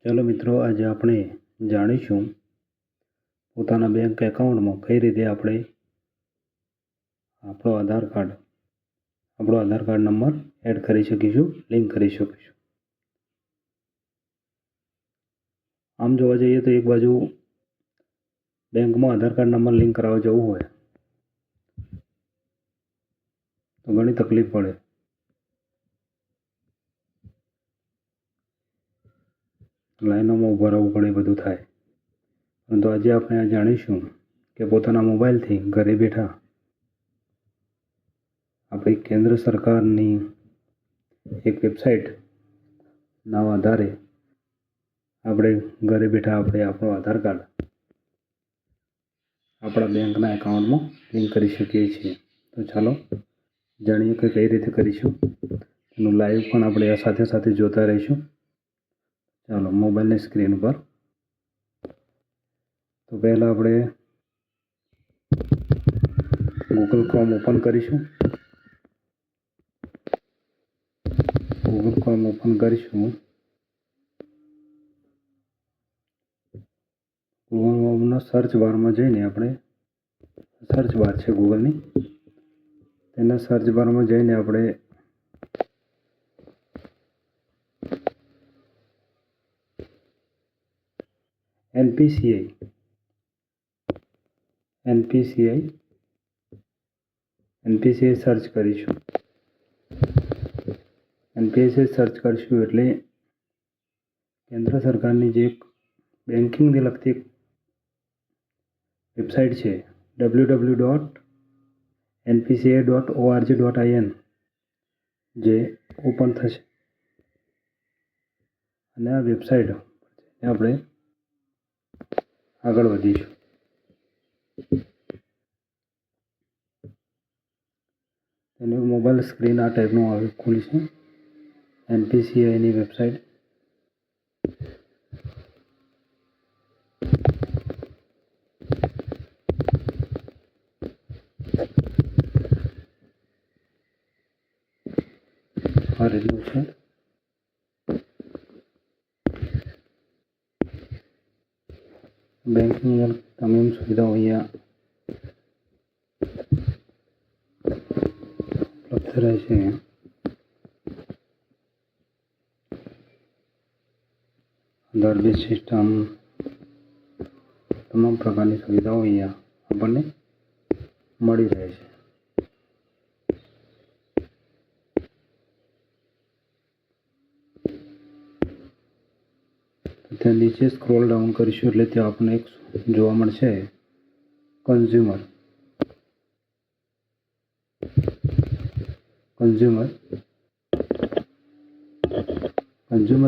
ચાલો મિત્રો, આજે આપણે જાણીશું પોતાના બેંક એકાઉન્ટમાં કઈ રીતે આપણે આપણો આધાર કાર્ડ નંબર એડ કરી શકીશું, લિંક કરી શકીશું. આમ જોવા જઈએ તો એક બાજુ બેંકમાં આધાર કાર્ડ નંબર લિંક કરાવવા જવું હોય તો ઘણી તકલીફ પડે. લાઈનોમાં ઊભા રહેવું પડે, બધું થાય. પરંતુ આજે આપણે આ જાણીશું કે પોતાના મોબાઈલથી ઘરે બેઠા આપણી કેન્દ્ર સરકારની એક વેબસાઇટના આધારે આપણે ઘરે બેઠા આપણો આધાર કાર્ડ આપણા બેંકના એકાઉન્ટમાં લિંક કરી શકીએ છીએ. તો ચાલો જાણીએ કે કઈ રીતે કરીશું. એનું લાઈવ પણ આપણે આ સાથે સાથે જોતા રહીશું. ચાલો મોબાઈલની સ્ક્રીન પર. તો પહેલાં આપણે ગૂગલ ક્રોમ ઓપન કરીશું. ગૂગલના સર્ચ બારમાં જઈને આપણે સર્ચ બાર છે ગૂગલની, તેના સર્ચ બારમાં જઈને આપણે એનપીસીઆઈ સર્ચ કરીશું. એનપીસીઆઈ સર્ચ કરીશું એટલે કેન્દ્ર સરકારની જે એક બેન્કિંગને લગતી વેબસાઇટ છે www.npci.org.in જે ઓપન થશે અને આ વેબસાઇટ આપણે આગળ વધીશું. તેની મોબાઈલ સ્ક્રીન આ ટાઈપનું ખુલશે. એનપીસીઆઈની વેબસાઇટ આ રીતનું છે. બેંકની તમામ સુવિધાઓ અહીંયા ઉપલબ્ધ રહેશે. આધાર બેઝ સિસ્ટમ, તમામ પ્રકારની સુવિધાઓ અહીંયા આપણને મળી રહે છે. ત્યાં નીચે સ્ક્રોલ ડાઉન કરીશું એટલે ત્યાં આપણને એક જોવા મળશે કન્ઝ્યુમર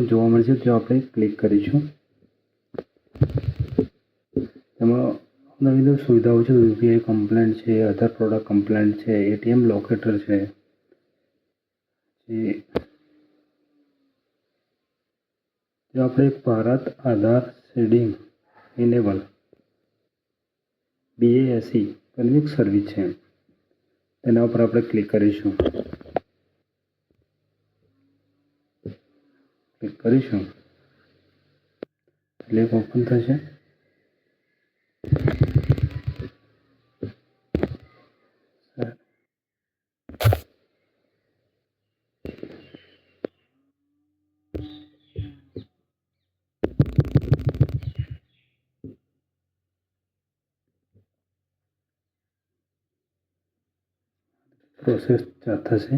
જોવા મળશે. ત્યાં આપણે ક્લિક કરીશું. તેમાં નવી સુવિધાઓ છે. યુપીઆઈ કમ્પ્લેન્ટ છે, આધાર પ્રોડક્ટ કમ્પ્લેન્ટ છે, એટીએમ લોકેટર છે, આપણે ભારત આધાર સીડિંગ ઇનેબલ BASE કન્વિક સર્વિસ છે. તેના ઉપર આપણે ક્લિક કરીશું. એટલે ઓપન થશે. પ્રોસેસ થશે.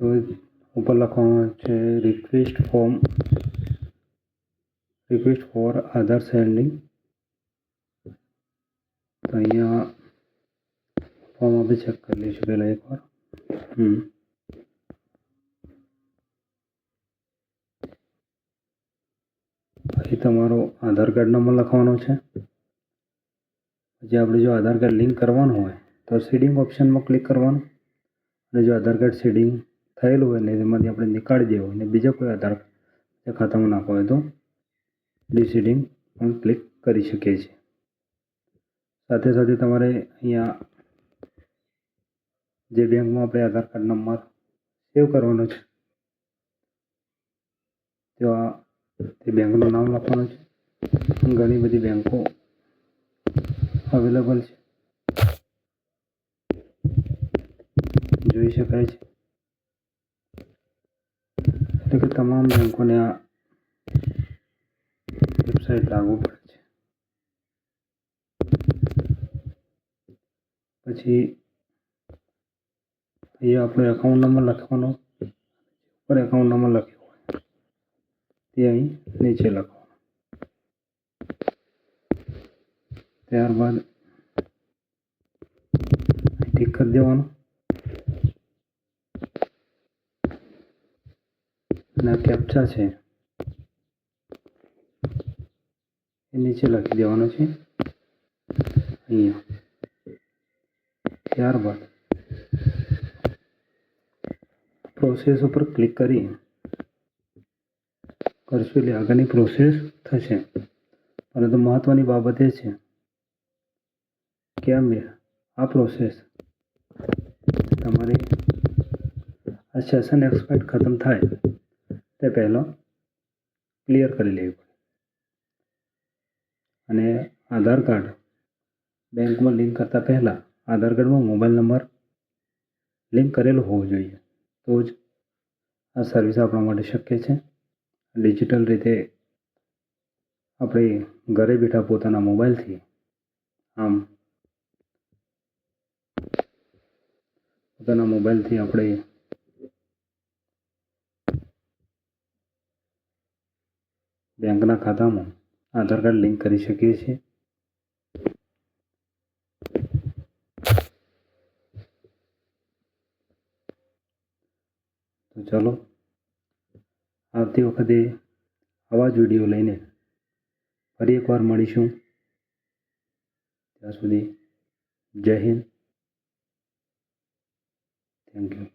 તો ઉપર લખવામાં છે રિક્વેસ્ટ ફોર આધાર સેન્ડિંગ. તો અહીંયા ફોર્મ આપણે ચેક કરી લઈશું પહેલાં એકવાર. અહીં તમારો આધાર કાર્ડ નંબર લખવાનો છે. પછી આપણે જો આધાર કાર્ડ લિંક કરવાનું હોય તો સીડિંગ ઓપ્શનમાં ક્લિક કરવાનું. અને જો આધાર કાર્ડ સીડિંગ થયેલું હોય ને એમાંથી આપણે નીકાળી દેવું અને બીજા કોઈ આધાર ખાતામાં નાખવા હોય તો ડીસીડિંગ પણ ક્લિક કરી શકીએ છીએ. સાથે સાથે તમારે અહીંયા જે બેંકમાં આપણે આધાર કાર્ડ નંબર સેવ કરવાનો છે. તો તે બેંકનું નામ લખવાનું છે. ઘણી બધી બેંકો અવેલેબલ છે, જોઈ શકાય છે. એટલે કે તમામ બેંકોને આ વેબસાઇટ લાગુ પડે છે. પછી અહીંયા આપણો એકાઉન્ટ નંબર લખવાનો, ઉપર એકાઉન્ટ નંબર લખ્યો હોય તે અહીં નીચે લખવાનો. ત્યારબાદ ટિક કરી દેવાનું અને આ કેપ્ચા છે એ નીચે લખી દેવાનો છે અહીંયા. ત્યારબાદ પ્રોસેસ ઉપર ક્લિક કરી કરશું એટલે આગળની પ્રોસેસ થશે. પરંતુ મહત્વની બાબત એ છે કે આ પ્રોસેસ તમારી આ સેશન એક્સપાયર ખતમ થાય તે પહેલાં ક્લિયર કરી લેવી પડે. અને આધાર કાર્ડ બેંકમાં લિંક કરતાં પહેલાં આધાર કાર્ડમાં મોબાઈલ નંબર લિંક કરેલો હોવો જોઈએ, તો જ આ સર્વિસ આપણા માટે શક્ય છે. ડિજિટલ રીતે આપણે ઘરે બેઠા પોતાના મોબાઈલથી આપણે બેંકના ખાતામાં આધાર કાર્ડ લિંક કરી શકીએ છીએ. તો ચાલો આવતી વખતે આવા જ વિડીયો લઈને ફરી એકવાર મળીશું. ત્યાં સુધી જય હિન્દ. Thank you.